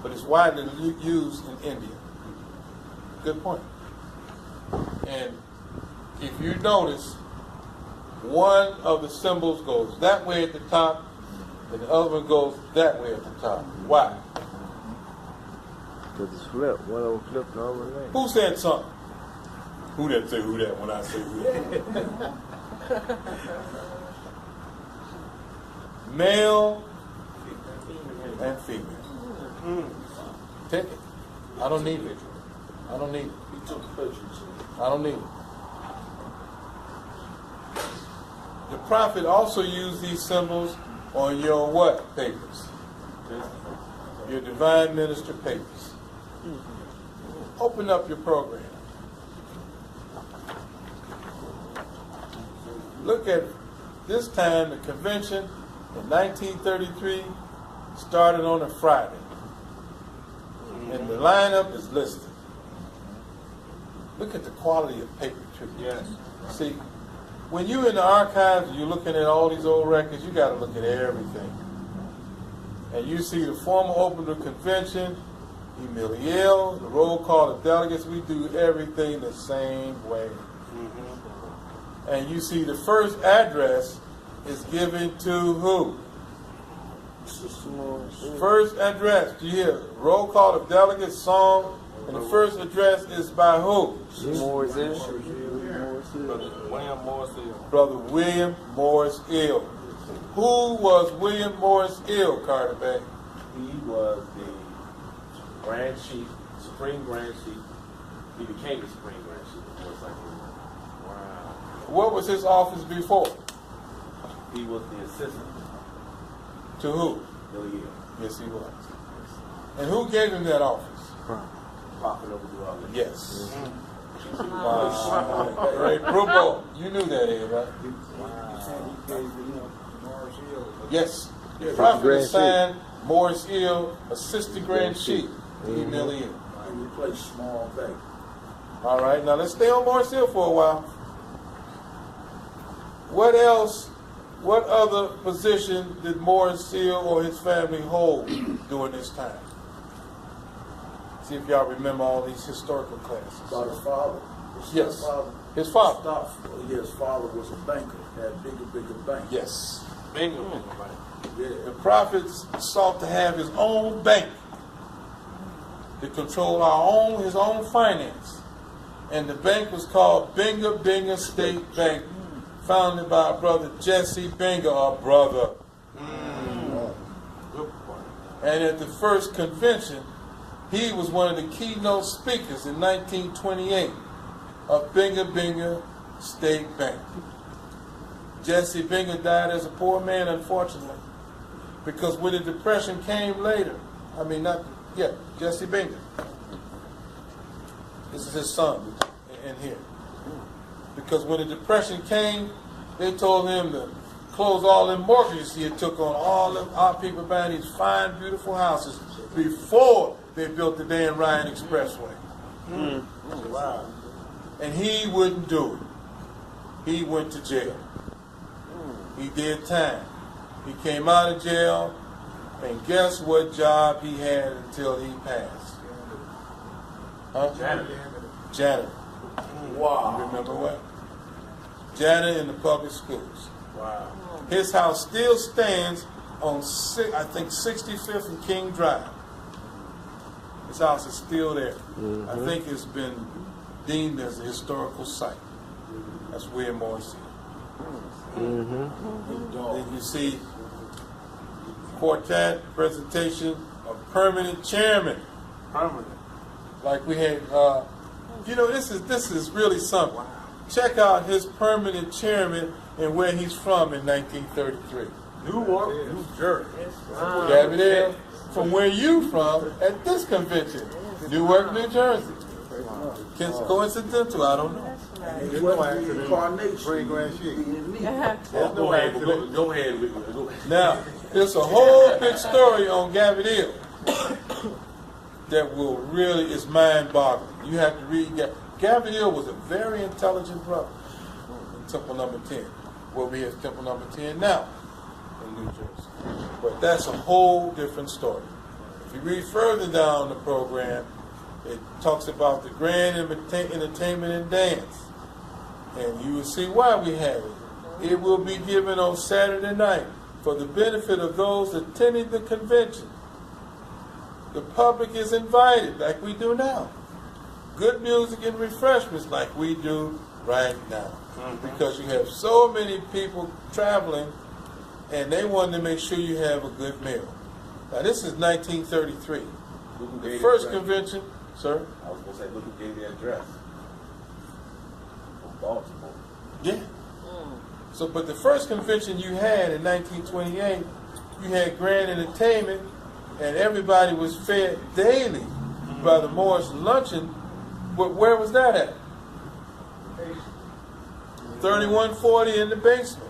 but it's widely used in India. Good point. And if you notice, one of the symbols goes that way at the top, and the other one goes that way at the top. Why? Because it's flipped. One of them flipped the other way. Who said something? Who that say who that when I say who that? Male and female. Take it. I don't need it. I don't need it. I don't need it. The prophet also used these symbols on your what papers? Your divine minister papers. Open up your program. Look at this time, the convention in 1933 started on a Friday. And the lineup is listed. Look at the quality of paper, too. Yes. See, when you're in the archives, you're looking at all these old records, you got to look at everything. And you see the former opener convention, E.Mealy, the roll call of delegates, we do everything the same way. And you see the first address is given to who? First address. Do you hear? Roll call of delegates, song, and the first address is by who? Brother William Morris Ill. Who was William Morris Ill, Carter Bay? He was the Grand Chief, Supreme Grand Chief. He became the Supreme Grand Chief. What was his office before? He was the assistant. To who? Billy. Yes, he was. And who gave him that office? Prophet over the other. Yes. Great Brubo. You knew that, Ed, right? Yes. The prophet assigned Morris Ill, assistant Grand Chief, E.Mealy. And replaced Small Bay. All right, now let's stay on Morris Hill for a while. What else, what other position did Morris Hill or his family hold during this time? See if y'all remember all these historical classes. About his father. Yes. His father. His father was a banker, had bigger bank. Yes. Bingo. Yeah. The prophets sought to have his own bank to control his own finance. And the bank was called Binga State Bank, founded by brother Jesse Binga, our brother. And at the first convention, he was one of the keynote speakers in 1928 of Binga State Bank. Jesse Binga died as a poor man, unfortunately, because when the Depression came later, Jesse Binga. This is his son in here. Because when the Depression came, they told him to close all them mortgages he had took on all of our people buying these fine, beautiful houses before they built the Dan Ryan Expressway. Wow. And he wouldn't do it. He went to jail. He did time. He came out of jail, and guess what job he had until he passed? Huh? Janitor. Wow. You remember what? Janitor in the public schools. Wow. His house still stands on, 65th and King Drive. His house is still there. I think it's been deemed as a historical site. That's William Morris. Then you see quartet presentation of permanent chairman. Permanent. Like we had, this is really something. Check out his permanent chairman and where he's from in 1933. Newark, New Jersey. Gabrielle, from where you from at this convention, Newark, New Jersey. Coincidental, I don't know. It wasn't the incarnation. Go ahead. Now, there's a whole big story on Gabrielle that is mind-boggling. You have to read. Gabrielle was a very intelligent brother in Temple Number 10. Well, we have Temple Number 10 now in New Jersey. But that's a whole different story. If you read further down the program, it talks about the grand entertainment and dance. And you will see why we have it. It will be given on Saturday night for the benefit of those attending the convention. The public is invited like we do now. Good music and refreshments like we do right now. Because you have so many people traveling and they want to make sure you have a good meal. Now this is 1933. The first convention, sir? I was going to say, look who gave the address. From Baltimore. Yeah. So, but the first convention you had in 1928, you had grand entertainment, and everybody was fed daily by the Moorish luncheon. But where was that at? 3140 in the basement.